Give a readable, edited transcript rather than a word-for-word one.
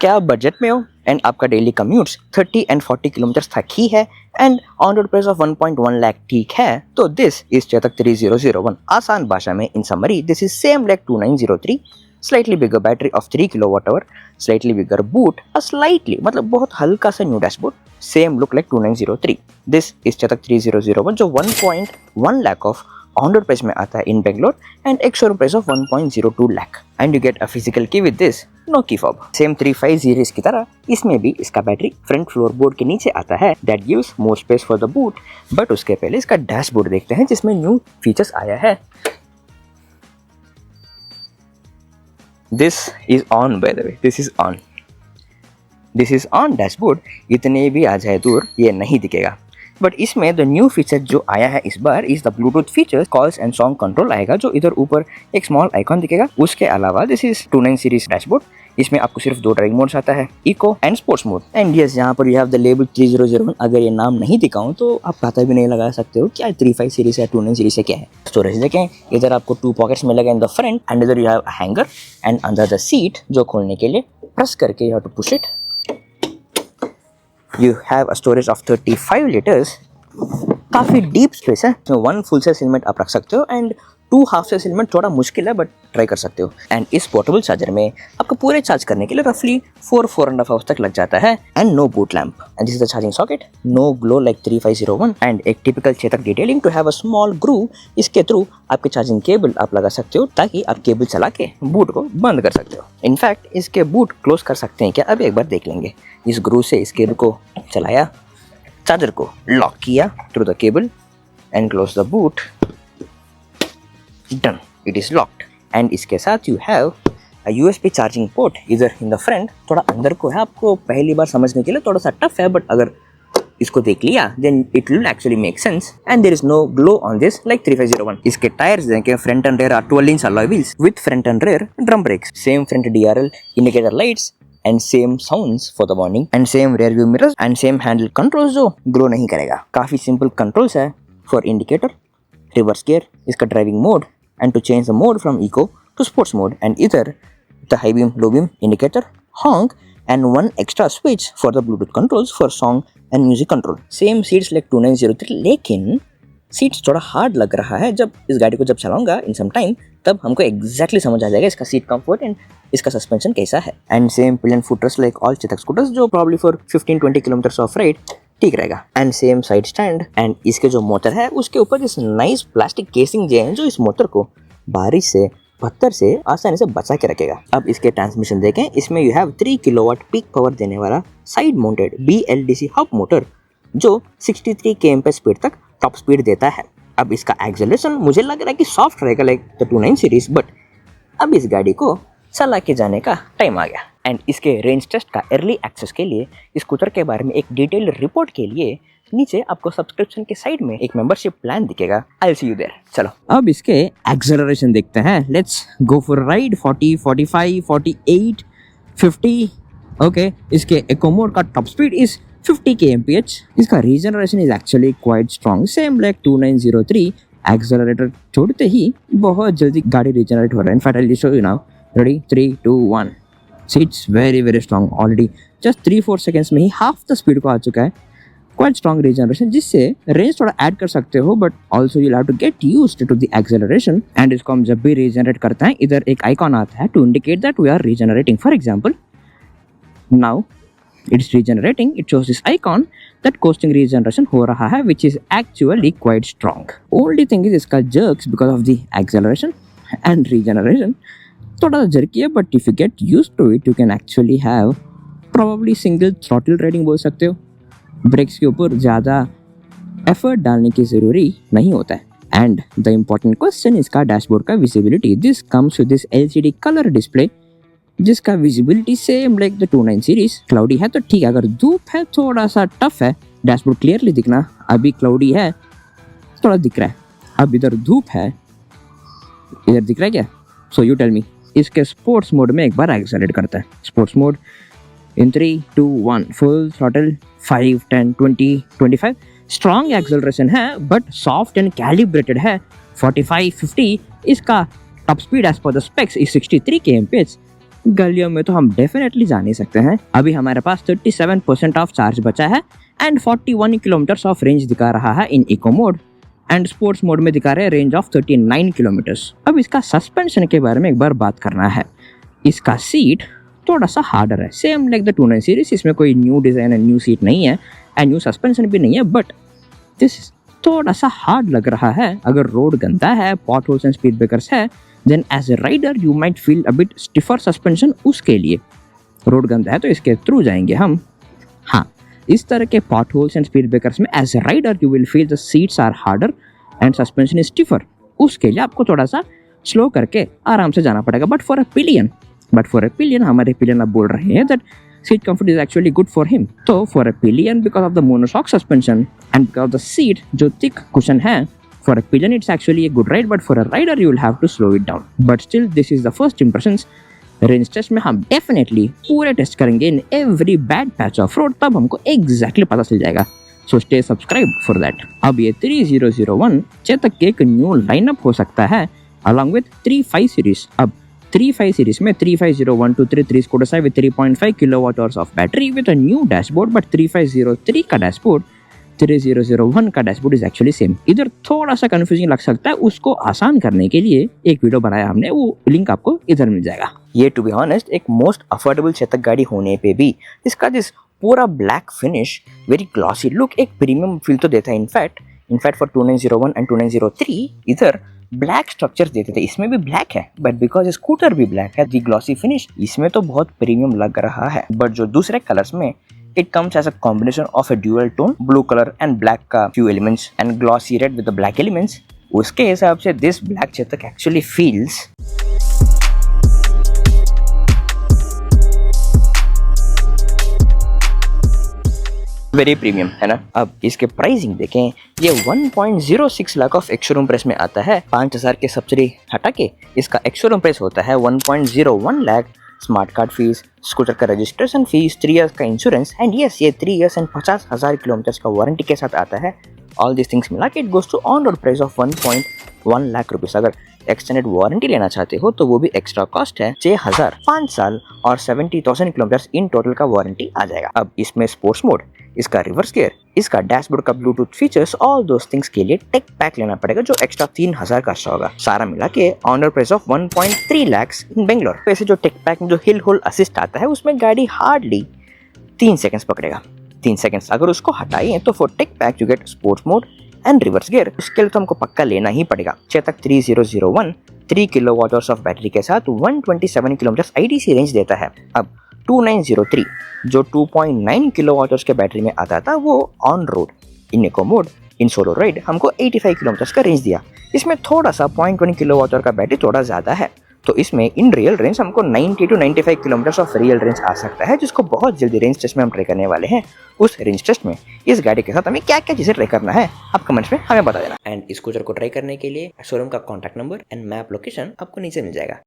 क्या आप बजट में हो एंड आपका डेली कम्यूट्स 30 एंड 40 किलोमीटर तक ही है and on road price of 1.1 lakh ठीक है, तो दिस इज चेतक 3001। आसान भाषा में in summary this is same like 2903, slightly bigger battery of 3 kWh, slightly bigger boot, slightly मतलब बहुत हल्का सा new dashboard, same look like 2903। This is Chetak 3001 जो 1.1 lakh of on road price में आता है in Bangalore and ex showroom price of 1.02 lakh and you get a physical key with this no key fob. Same 35 series की तरह इसमें भी इसका बैटरी फ्रंट फ्लोर बोर्ड के नीचे आता है that gives more space for the boot. But उसके पहले इसका डैशबोर्ड देखते हैं जिसमें न्यू फीचर्स आया है। This is on by the way, this is on dashboard. इतने भी आ जाए दूर ये नहीं दिखेगा, बट इसमें द न्यू फीचर जो आया है इस bar is the Bluetooth feature, calls and song control आएगा जो इधर ऊपर एक स्मॉल आइकॉन दिखेगा। उसके अलावा दिस इज 29 सीरीज डैशबोर्ड, इसमें आपको सिर्फ 2 ड्राइविंग मोड्स आता है, eco and sports mode. And yes, यहाँ पर यू हैव द लेबल 3001। अगर ये नाम नहीं दिखाऊं तो आप पता भी नहीं लगा सकते हो क्या 35 सीरीज है 29 सीरीज से क्या है। स्टोरेज देखें, इधर आपको 2 पॉकेट्स मिलेगा इन द फ्रंट एंड इधर you have a hanger and under the seat जो खोलने के लिए प्रेस करके you have to push it. You have a storage of 35 liters, काफ़ी डीप स्पेस है, तो 1 फुल साइज हेलमेट आप रख सकते हो एंड 2 हाफ साइज हेलमेट थोड़ा मुश्किल है बट ट्राई कर सकते हो। एंड इस पोर्टेबल चार्जर में आपको पूरे चार्ज करने के लिए रफली 4.5 आवर्स तक लग जाता है and no boot lamp and this is the charging socket, no glow like 3501 and एक typical Chetak detailing to have a small groove. इसके थ्रू आपके चार्जिंग केबल आप लगा सकते हो ताकि आप केबल चला के बूट को बंद कर सकते हो। इनफैक्ट इसके बूट क्लोज कर सकते हैं क्या, अभी एक बार देख लेंगे। इस ग्रूव से इस केबल को चलाया, चार्जर को लॉक किया through the cable and close the boot, done, it is locked. And इसके साथ you have a USB charging port इधर इन द फ्रंट, थोड़ा अंदर को है, आपको पहली बार समझने के लिए थोड़ा सा टफ है बट अगर इसको देख लिया then it will actually make sense and there is no glow on this like 3501। इसके टायर्स देखें, front and rear are 12 inch alloy wheels with front and rear drum brakes, same front DRL indicator lights and same sounds for the warning and same rear view mirrors and same handle controls जो glow नहीं करेगा। काफी simple controls है for indicator, reverse gear, इसका driving mode and to change the mode from eco to sports mode and either the high beam low beam indicator, honk and 1 extra switch for the bluetooth controls for song and music control। same seats like 2903 लेकिन seats थोड़ा hard लग रहा है। जब इस गाड़ी को जब चलाऊंगा इन सम टाइम तब हमको एग्जैक्टली समझ आ जाएगा इसका सीट कंफर्ट एंड इसका सस्पेंशन कैसा है। And same pillion footers like all Chetak scooters जो probably for 15-20 kilometre of ride ठीक रहेगा। And same side stand and इसके जो मोटर है उसके ऊपर इस नाइस प्लास्टिक केसिंग जो है जो इस मोटर को बारिश से पत्थर से आसानी से बचा के रखेगा। अब इसके ट्रांसमिशन देखें, इसमें you have 3 kilowatt peak power देने वाला side mounted BLDC hub motor जो 63 km स्पीड तक टॉप स्पीड देता है। अब इसका एक्सेलरेशन मुझे लग रहा है कि सॉफ्ट रहेगा लाइक द 29 सीरीज, बट अब इस गाड़ी को चला के जाने का टाइम आ गया। एंड इसके रेंज टेस्ट का अर्ली एक्सेस के लिए इस स्कूटर के बारे में एक डिटेल्ड रिपोर्ट के लिए नीचे आपको सब्सक्रिप्शन के साइड में एक मेंबरशिप प्लान दिखेगा। I will see you there. चलो अब इसके एक्सेलरेशन देखते हैं, let's go for ride. 40, 45, 48, 50। Okay, इसके इको मोड का टॉप स्पीड इज 50 kmph। इसका regeneration is actually quite strong, same like 2903। Accelerator छोड़ते ही बहुत जल्दी गाड़ी रीजनरेट हो रहा है। In fact I will show you now. Ready, 3, 2, 1। Seats very very strong, already just 3-4 seconds में ही हाफ द स्पीड को आ चुका है। क्वाइट स्ट्रॉन्ग रीजनरेशन जिससे रेंज थोड़ा ऐड कर सकते हो but also you have to get used to the acceleration. And इसको हम जब भी रीजनरेट करते हैं इधर एक आइकॉन आता है to indicate that we are regenerating. For example now it's regenerating, it shows this icon that coasting regeneration हो रहा है which is actually quite strong. Only thing is इसका jerks because of the acceleration and regeneration थोड़ा jerky है but if you get used to it you can actually have probably single throttle riding बोल सकते हो। Breaks के ऊपर ज़्यादा effort डालने की ज़रूरी नहीं होता है। And the important question इसका डैशबोर्ड का visibility, this comes with this LCD color display जिसका visibility same like the 29 series. Cloudy है तो ठीक है, अगर धूप है थोड़ा सा टफ है डैशबोर्ड क्लियरली दिखना। अभी क्लाउडी है थोड़ा दिख रहा है, अब इधर धूप है, इधर दिख रहा है क्या? So you tell me. इसके स्पोर्ट्स मोड में एक बार एक्सेलरेट करता है। Sports mode in 3, 2, 1 full throttle 5, 10, 20, 25। Strong acceleration है बट सॉफ्ट एंड कैलिब्रेटेड है। 45, 50 इसका top speed as per the specs is 63 kmph गलियों में तो हम डेफिनेटली जा नहीं सकते हैं। अभी हमारे पास 37% ऑफ चार्ज बचा है एंड 41 किलोमीटर ऑफ रेंज दिखा रहा है in eco mode and sports mode में दिखा रहे हैं रेंज ऑफ 39 किलोमीटर्स। अब इसका सस्पेंशन के बारे में एक बार बात करना है। इसका सीट थोड़ा सा हार्डर है, सेम लाइक द 29 सीरीज। इसमें कोई new design and new seat नहीं है एंड न्यू सस्पेंशन भी नहीं है, बट दिस थोड़ा सा हार्ड लग रहा है। अगर रोड गंदा है, potholes and speed breakers है, then as a rider you might feel a bit stiffer suspension. उसके लिए रोड गंदा है तो इसके थ्रू जाएंगे हम। हाँ, इस तरह के potholes and speed breakers में as a rider you will feel the seats are harder and suspension is stiffer. उसके लिए आपको थोड़ा सा स्लो करके आराम से जाना पड़ेगा। बट फॉर अ पिलियन हमारे पिलियन अब बोल रहे हैं that seat comfort is actually good for him. So for a pillion, because of the monoshock suspension and because of the seat जो thick cushion है, for a pillion it's actually a good ride, but for a rider you will have to slow it down. But still this is the first impressions. Range test में हम definitely पूरे test करेंगे in every bad patch of road, तब हमको exactly पता चल जाएगा। So stay subscribe for that. अब ये 3001 चेतक के एक न्यू लाइनअप हो सकता है अलॉन्ग विद 35 सीरीज। अब 35 सीरीज में 3501233 scooter side with 3.5 kilowatt hours of battery with a new dashboard, but 3503 का डैशबोर्ड 3001 का डैशबोर्ड इज एक्चुअली सेम। इधर थोड़ा सा कंफ्यूजिंग लग सकता है, उसको आसान करने के लिए एक वीडियो बनाया हमने, वो लिंक आपको इधर मिल जाएगा। ये टू बी ऑनेस्ट एक मोस्ट अफोर्डेबल चेतक गाड़ी होने पे भी इसका जिस पूरा black finish, very glossy look, एक प्रीमियम फील तो देता है। इनफैक्ट फॉर 2901 एंड 2903 इधर ब्लैक स्ट्रक्चर देते थे, इसमें भी ब्लैक है, बट बिकॉज स्कूटर भी ब्लैक है, दी ग्लॉसी फिनिश इसमें तो बहुत प्रीमियम लग रहा है। बट जो दूसरे कलर्स में it comes as a combination of a dual tone, blue colour and black का few elements and glossy red with the black elements. उसके हिसाब से this black Chetak actually feels very premium, है ना। अब इसके प्राइसिंग देखें, ये 1.06 लाख ऑफ एक्स-शोरूम प्राइस में आता है। 5000 के सब्सिडी हटा के इसका एक्स-शोरूम प्राइस होता है 1.01 lakh. Smart card fees, scooter का रजिस्ट्रेशन फीस, 3 इयर्स का इंश्योरेंस एंड यस ये 3 इयर्स एंड 50,000 किलोमीटर का वारंटी के साथ आता है। ऑल दिस थिंग्स मिला के it goes to on road price of 1.1 lakh rupees. अगर एक्सटेंडेड वारंटी लेना चाहते हो तो वो भी एक्स्ट्रा कॉस्ट है 6,000, 5 साल और 70,000 किलोमीटर इन टोटल का वारंटी आ जाएगा। अब इसमें स्पोर्ट्स मोड, इसका रिवर्स गियर, इसका डैशबोर्ड का Bluetooth features, all those things के लिए टेक पैक लेना पड़ेगा जो एक्स्ट्रा 3,000 का होगा। सारा मिला के on road price of 1.3 lakh in Bangalore. वैसे जो टेक पैक में जो हिल होल्ड असिस्ट आता है उसमें गाड़ी हार्डली 3 सेकंड्स पकड़ेगा। 3 सेकंड्स अगर उसको हटाइए तो for tech pack you get sports mode and reverse gear. इसके लिए तो हमको पक्का लेना ही पड़ेगा। Chetak 3001 3 kilowatt hours of battery के साथ 127 किलोमीटर आईडीसी रेंज देता है। अब 2903 जो 2.9 किलोवाट आवर्स के बैटरी में आता था वो on road in eco mode in solo ride हमको 85 किलोमीटर का रेंज दिया। इसमें थोड़ा सा 0.20 किलोवाट आवर का बैटरी थोड़ा ज़्यादा है, तो इसमें इन रियल रेंज हमको 90 to 95 kilometre of real range आ सकता है, जिसको बहुत जल्दी रेंज टेस्ट में हम ट्राई करने वाले हैं। उस रेंज टेस्ट में इस गाड़ी के साथ हमें क्या क्या चीज़ें ट्राई करना है आप कमेंट्स में हमें बता देना। एंड इस स्कूटर को ट्राई करने के लिए शोरूम का contact number and map location आपको नीचे मिल जाएगा।